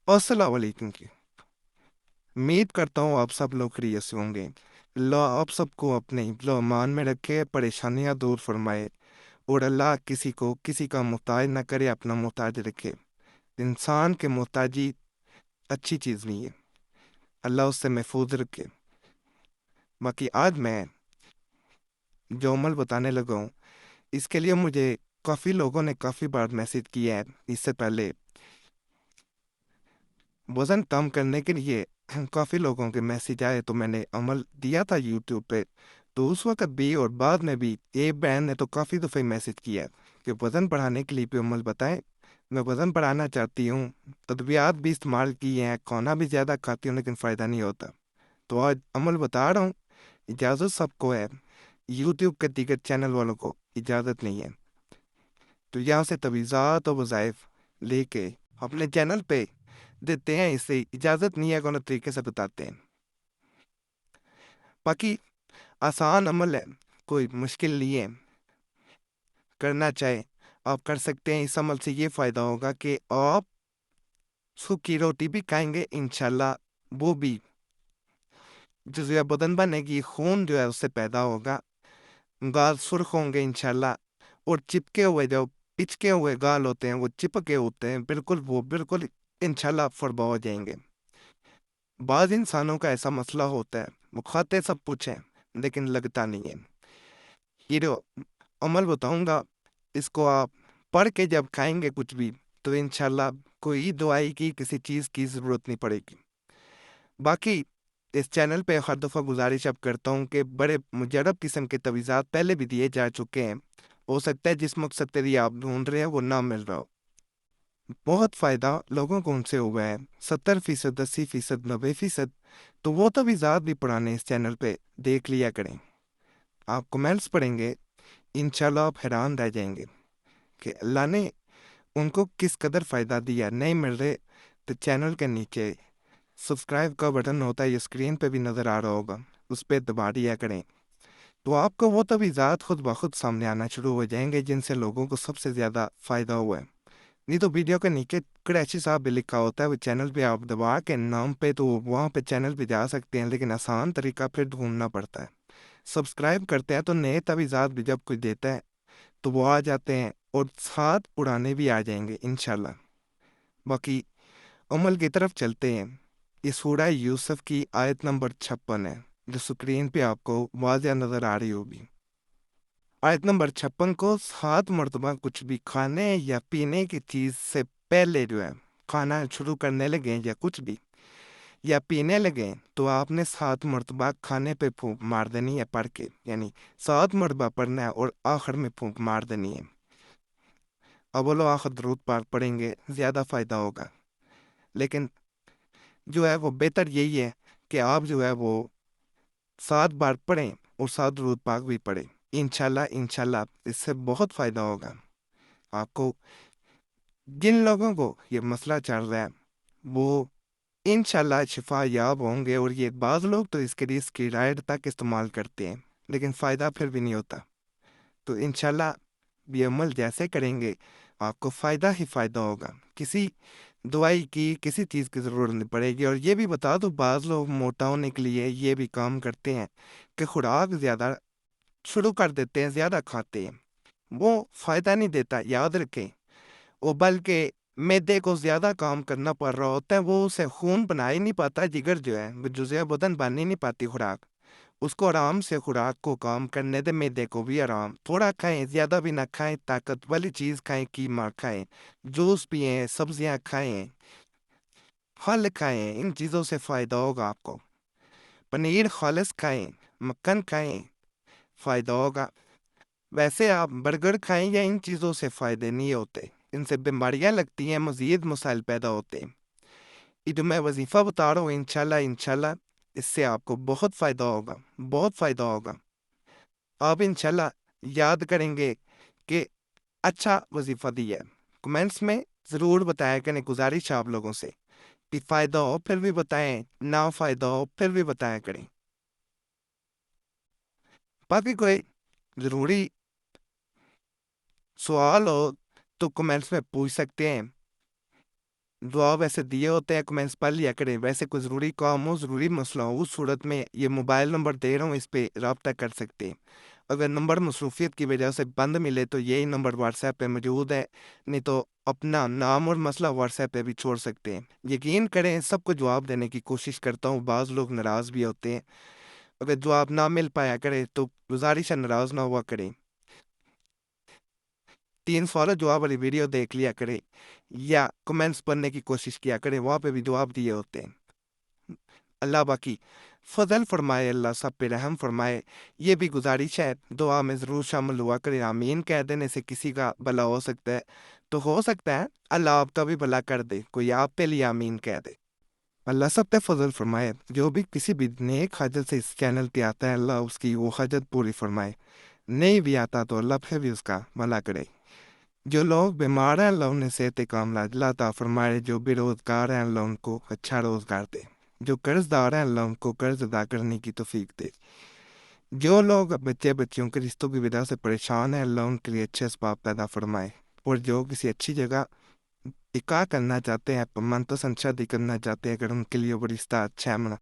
अस्सलाम वालेकुम की उम्मीद करता हूँ आप सब लोग खैरियत से होंगे। अल्लाह आप सबको अपने हिफ्ज़-ओ अमान में रखे, परेशानियां दूर फरमाए और अल्लाह किसी को किसी का मोहताज ना करे, अपना मोहताज रखे। इंसान के मोहताजी अच्छी चीज़ नहीं है, अल्लाह उससे महफूज रखे। बाकी आज मैं जो अमल बताने लगा हूँ, इसके लिए मुझे काफ़ी लोगों ने काफ़ी बार मैसेज किया है। इससे पहले वज़न कम करने के लिए काफ़ी लोगों के मैसेज आए तो मैंने अमल दिया था यूट्यूब पे। तो उस वक़्त भी और बाद में भी एक बहन ने तो काफ़ी दफ़े मैसेज किया कि वज़न बढ़ाने के लिए भी अमल बताएं। मैं वज़न बढ़ाना चाहती हूँ, तदबीयात भी इस्तेमाल की हैं, खाना भी ज़्यादा खाती हूँ लेकिन फ़ायदा नहीं होता। तो आज अमल बता रहा हूँ। इजाज़त सबको है, यूट्यूब के दीगर चैनल वालों को इजाज़त नहीं है। तो यहाँ से तवीज़ात और वज़ाइफ लेके अपने चैनल पे देते हैं, इसे इजाज़त नहीं है कोनो तरीके से बताते हैं। बाकी आसान अमल है, कोई मुश्किल नहीं है। करना चाहे आप कर सकते हैं। इस अमल से ये फ़ायदा होगा कि आप सूखी रोटी भी खाएंगे इंशाल्लाह, वो भी जो है बदन बनेगी, खून जो है उससे पैदा होगा, गाल सुर्ख होंगे इंशाल्लाह। और चिपके हुए जो पिचके हुए गाल होते हैं वो चिपके होते हैं बिल्कुल, वो बिल्कुल इंशाल्लाह फरबा हो जाएंगे। बाज़ इंसानों का ऐसा मसला होता है, वो खाते सब कुछ है लेकिन लगता नहीं है। ये जो अमल बताऊंगा, इसको आप पढ़ के जब खाएंगे कुछ भी तो इंशाल्लाह कोई दवाई की किसी चीज़ की ज़रूरत नहीं पड़ेगी। बाकी इस चैनल पे हर दफ़ा गुजारिश अब करता हूँ कि बड़े मुजरब किस्म के तवीज़ात पहले भी दिए जा चुके हैं। हो सकता है जिस मकसद के लिए आप ढूंढ रहे हैं वो ना मिल रहा हो। बहुत फ़ायदा लोगों को उनसे हुआ है, 70%, 80%, 90%। तो वो तवीज़ात भी पुराने इस चैनल पे देख लिया करें। आप कमेंट्स पढ़ेंगे, इंशाल्लाह आप हैरान रह जाएंगे कि अल्लाह ने उनको किस कदर फ़ायदा दिया। नहीं मिल रहे तो चैनल के नीचे सब्सक्राइब का बटन होता है, ये स्क्रीन पे भी नज़र आ रहा होगा, उस पर दबा दिया करें। तो आपको वो तवीज़ात खुद ब खुद सामने आना शुरू हो जाएंगे जिनसे लोगों को सबसे ज़्यादा फ़ायदा हुआ है। नहीं तो वीडियो के नीचे क्रैची साहब भी लिखा होता है, वो चैनल पे आप दबा के नाम पे तो वहाँ पे चैनल पे जा सकते हैं, लेकिन आसान तरीका फिर ढूंढना पड़ता है। सब्सक्राइब करते हैं तो नए तवीज़ात भी जब कोई देता है तो वो आ जाते हैं और साथ पुराने भी आ जाएंगे इंशाल्लाह। बाकी अमल की तरफ चलते हैं। ये सूरह यूसुफ की आयत नंबर 56 है, जो स्क्रीन पे आपको वाज़िया नज़र आ रही होगी। आयत नंबर 56 को 7 मरतबा कुछ भी खाने या पीने की चीज़ से पहले जो है, खाना शुरू करने लगे या कुछ भी या पीने लगे तो आपने 7 मरतबा खाने पे फूंक मार देनी है पढ़ के, यानी 7 मरतबा पढ़ना है और आखिर में फूंक मार देनी है। अव्वल व आखिर दरूद पाक पढ़ेंगे ज़्यादा फ़ायदा होगा, लेकिन जो है वो बेहतर यही है कि आप जो है वो 7 बार पढ़ें और 7 दरूद पाक भी पढ़ें। इंशाल्लाह इंशाल्लाह इससे बहुत फ़ायदा होगा आपको। जिन लोगों को ये मसला चल रहा है वो इंशाल्लाह शिफा याब होंगे। और ये बाज़ लोग तो इसके लिए स्टेरॉयड तक इस्तेमाल करते हैं लेकिन फ़ायदा फिर भी नहीं होता। तो इंशाल्लाह ये अमल जैसे करेंगे आपको फ़ायदा ही फ़ायदा होगा, किसी दवाई की किसी चीज़ की ज़रूरत नहीं पड़ेगी। और ये भी बता दो, बाज़ लोग मोटा होने के लिए ये भी काम करते हैं कि खुराक ज़्यादा शुरू कर देते हैं, ज़्यादा खाते हैं, वो फ़ायदा नहीं देता, याद रखें। वो बल्कि मैदे को ज़्यादा काम करना पड़ रहा होता है, वो उसे खून बना ही नहीं पाता, जिगर जो है वो जुज़े बदन बन ही नहीं पाती खुराक। उसको आराम से खुराक को काम करने दे, मैदे को भी आराम, थोड़ा खाएं, ज़्यादा भी ना खाएं, ताकत वाली चीज़ खाएं, कीमा खाएं, जूस पिएं, सब्जियां खाएं, फल खाएं, इन चीज़ों से फ़ायदा होगा आपको। पनीर खालिस खाएं, मक्खन खाएं, फ़ायदा होगा। वैसे आप बर्गर खाएं या इन चीज़ों से फ़ायदे नहीं होते, इनसे बीमारियां लगती हैं, मज़ीद मसाइल पैदा होते हैं। ये जो मैं वजीफ़ा बता रहा हूँ, इंशाल्लाह इंशाल्लाह इससे आपको बहुत फ़ायदा होगा, बहुत फ़ायदा होगा। आप इंशाल्लाह याद करेंगे कि अच्छा वजीफ़ा दिया है। कमेंट्स में ज़रूर बताया करें, गुजारिश है आप लोगों से कि फ़ायदा हो फिर भी बताएं, ना फ़ायदा हो फिर भी बताया करें। बाकी कोई ज़रूरी सवाल हो तो कमेंट्स में पूछ सकते हैं, دعا ویسے دیے ہوتے ہیں، کمنٹس پڑھ لیا کریں، ویسے کوئی ضروری کام ہو، ضروری مسئلہ ہو، اس صورت میں یہ موبائل نمبر دے رہا ہوں، اس پہ رابطہ کر سکتے ہیں۔ اگر نمبر مصروفیت کی وجہ سے بند ملے تو یہی نمبر واٹس ایپ پہ موجود ہے، نہیں تو اپنا نام اور مسئلہ واٹس ایپ پہ بھی چھوڑ سکتے ہیں۔ یقین کریں سب کو جواب دینے کی کوشش کرتا ہوں، بعض لوگ ناراض بھی ہوتے ہیں، اگر جواب نہ مل پایا کرے تو گزارش ہے ناراض نہ ہوا کریں۔ 3 سوالوں جواب والی ویڈیو دیکھ لیا کرے یا کمنٹس پڑھنے کی کوشش کیا کرے، وہاں پہ بھی جواب دیے ہوتے ہیں۔ اللہ باقی فضل فرمائے، اللہ سب پہ رحم فرمائے، یہ بھی گزارش ہے دعا میں ضرور شامل ہوا کرے۔ آمین کہہ دینے سے کسی کا بھلا ہو سکتا ہے، تو ہو سکتا ہے اللہ آپ کا بھی بھلا کر دے، کوئی آپ پہ لیے آمین کہہ دے۔ اللہ سب پہ فضل فرمائے، جو بھی کسی بھی نیک حاجت سے اس چینل پہ آتا ہے اللہ اس کی وہ حاجت پوری فرمائے، نہیں بھی آتا تو اللہ پھر بھی اس کا بھلا کرے۔ جو لوگ بیمار ہیں اللہ انہیں صحت کاملہ اللہ عطا فرمائے، جو بے روزگار ہیں اللہ ان کو اچھا روزگار دے، جو قرض دار ہیں اللہ ان کو قرض ادا کرنے کی توفیق دے، جو لوگ بچے بچیوں کے رشتوں کی وجہ سے پریشان ہیں اللہ ان کے لیے اچھے اسباب پیدا فرمائے، اور جو کسی اچھی جگہ نکاح کرنا چاہتے ہیں منتصب شادی کرنا چاہتے ہیں اگر ان کے لیے وہ رشتہ اچھا ہے